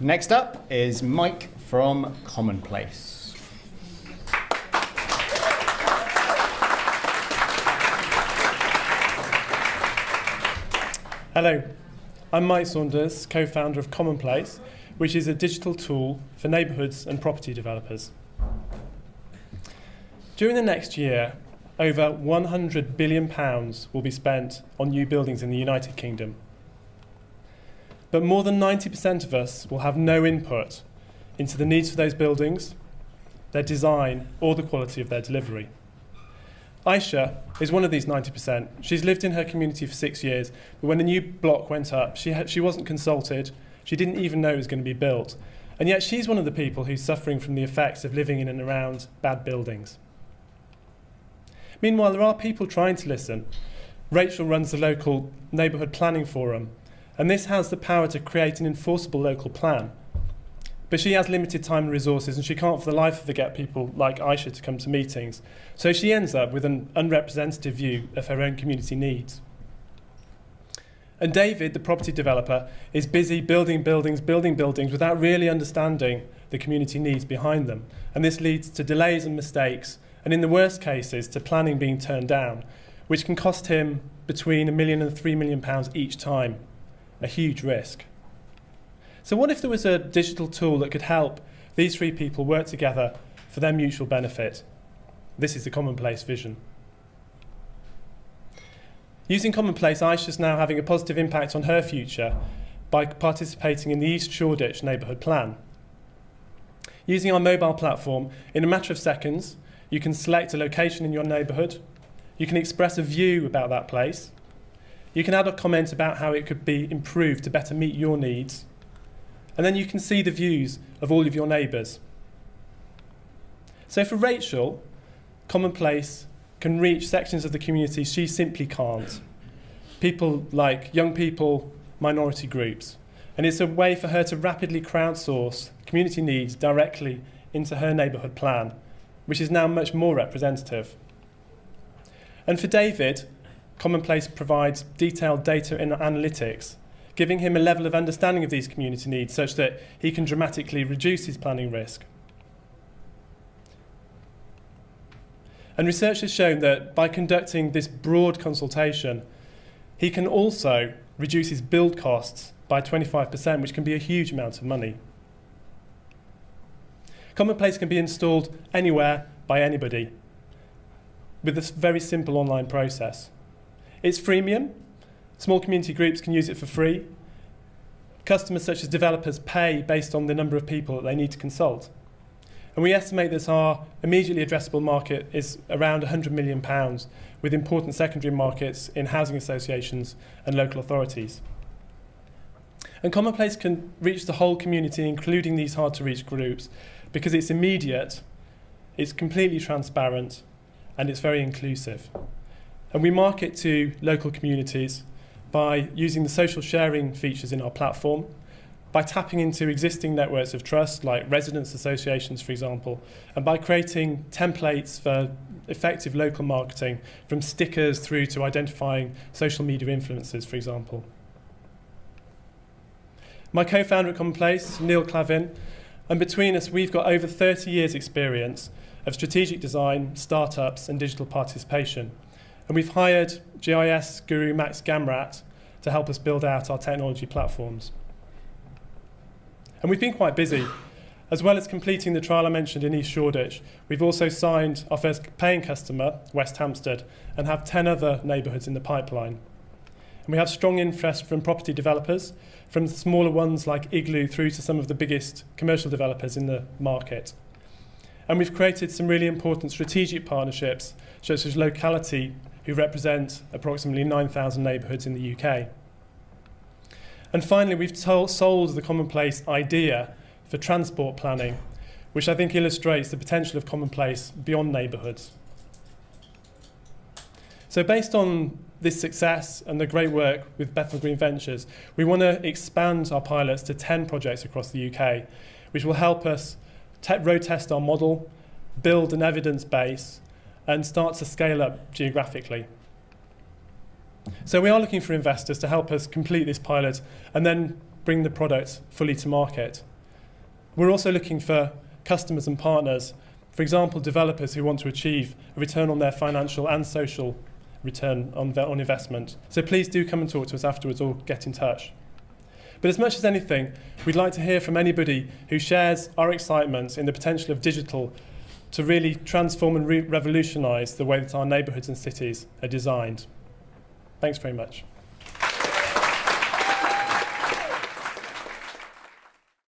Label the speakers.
Speaker 1: Next up is Mike from Commonplace.
Speaker 2: Hello, I'm Mike Saunders, co-founder of Commonplace, which is a digital tool for neighbourhoods and property developers. During the next year, over £100 billion will be spent on new buildings in the United Kingdom. But more than 90% of us will have no input into the needs for those buildings, their design, or the quality of their delivery. Aisha is one of these 90%. She's lived in her community for 6 years, but when a new block went up, she wasn't consulted. She didn't even know it was going to be built. And yet she's one of the people who's suffering from the effects of living in and around bad buildings. Meanwhile, there are people trying to listen. Rachel runs the local neighbourhood planning forum, and this has the power to create an enforceable local plan. But she has limited time and resources, and she can't for the life of her get people like Aisha to come to meetings. So she ends up with an unrepresentative view of her own community needs. And David, the property developer, is busy building buildings without really understanding the community needs behind them. And this leads to delays and mistakes, and in the worst cases, to planning being turned down, which can cost him between £1 million and £3 million each time, a huge risk. So what if there was a digital tool that could help these three people work together for their mutual benefit? This is the Commonplace vision. Using Commonplace, Aisha's now having a positive impact on her future by participating in the East Shoreditch neighbourhood plan. Using our mobile platform, in a matter of seconds, you can select a location in your neighbourhood, you can express a view about that place, you can add a comment about how it could be improved to better meet your needs, and then you can see the views of all of your neighbours. So for Rachel, Commonplace can reach sections of the community she simply can't. People like young people, minority groups. And it's a way for her to rapidly crowdsource community needs directly into her neighbourhood plan, which is now much more representative. And for David, Commonplace provides detailed data and analytics, giving him a level of understanding of these community needs such that he can dramatically reduce his planning risk. And research has shown that by conducting this broad consultation, he can also reduce his build costs by 25%, which can be a huge amount of money. Commonplace can be installed anywhere by anybody with this very simple online process. It's freemium. Small community groups can use it for free. Customers such as developers pay based on the number of people that they need to consult. And we estimate that our immediately addressable market is around £100 million, with important secondary markets in housing associations and local authorities. And Commonplace can reach the whole community, including these hard-to-reach groups, because it's immediate, it's completely transparent, and it's very inclusive. And we market to local communities by using the social sharing features in our platform, by tapping into existing networks of trust, like residents associations, for example, and by creating templates for effective local marketing, from stickers through to identifying social media influencers, for example. My co-founder at Commonplace, Neil Clavin, and between us, we've got over 30 years' experience of strategic design, startups, and digital participation. And we've hired GIS guru Max Gamrat to help us build out our technology platforms. And we've been quite busy. As well as completing the trial I mentioned in East Shoreditch, we've also signed our first paying customer, West Hampstead, and have 10 other neighbourhoods in the pipeline. And we have strong interest from property developers, from the smaller ones like Igloo through to some of the biggest commercial developers in the market. And we've created some really important strategic partnerships, such as Locality, who represent approximately 9,000 neighbourhoods in the UK. And finally, we've sold the Commonplace idea for transport planning, which I think illustrates the potential of Commonplace beyond neighbourhoods. So based on this success and the great work with Bethnal Green Ventures, we want to expand our pilots to 10 projects across the UK, which will help us road test our model, build an evidence base, and start to scale up geographically. So we are looking for investors to help us complete this pilot and then bring the product fully to market. We're also looking for customers and partners, for example, developers who want to achieve a return on their financial and social return on investment. So please do come and talk to us afterwards or get in touch. But as much as anything, we'd like to hear from anybody who shares our excitement in the potential of digital to really transform and revolutionise the way that our neighbourhoods and cities are designed. Thanks very much.